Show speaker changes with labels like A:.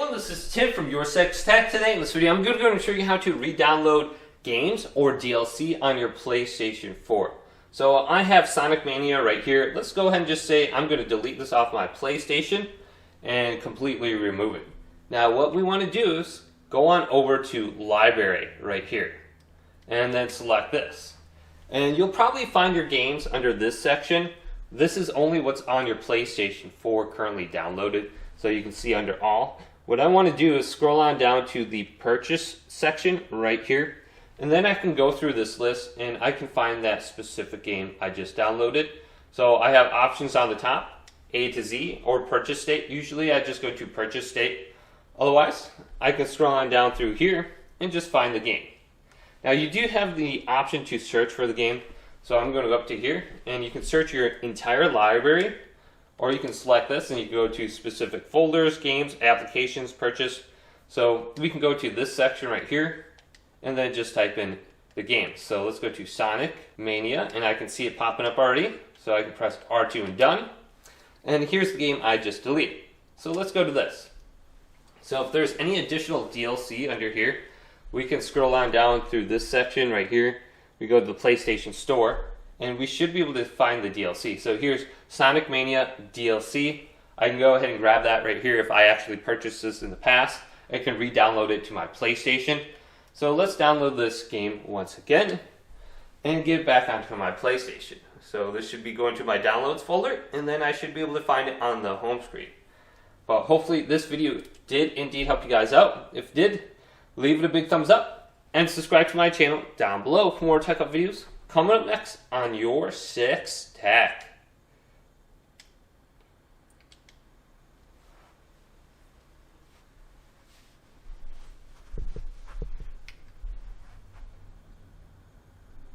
A: everyone, this is Tim from YourSixTech. Today in this video I'm going to show you how to re-download games or DLC on your PlayStation 4. So I have Sonic Mania right here. Let's go ahead and just say I'm going to delete this off my PlayStation and completely remove it. Now what we want to do is go on over to Library right here and then select this. And you'll probably find your games under this section. This is only what's on your PlayStation 4 currently downloaded. So you can see under all. What I want to do is scroll on down to the purchase section right here. And then I can go through this list and I can find that specific game I just downloaded. So I have options on the top, A to Z or purchase date. Usually I just go to purchase date. Otherwise, I can scroll on down through here and just find the game. Now you do have the option to search for the game. So I'm going to go up to here and you can search your entire library. Or you can select this and you can go to specific folders, games, applications, purchase. So we can go to this section right here and then just type in the game. So let's go to Sonic Mania and I can see it popping up already. So I can press R2 and done. And here's the game I just deleted. So let's go to this. So if there's any additional DLC under here, we can scroll on down through this section right here. We go to the PlayStation Store. And we should be able to find the DLC. So here's Sonic Mania DLC. I can go ahead and grab that right here if I actually purchased this in the past. I can re-download it to my PlayStation. So let's download this game once again and get back onto my PlayStation. So this should be going to my downloads folder and then I should be able to find it on the home screen. But hopefully this video did indeed help you guys out. If it did, leave it a big thumbs up and subscribe to my channel down below for more tech up videos. Coming up next on YourSixTech.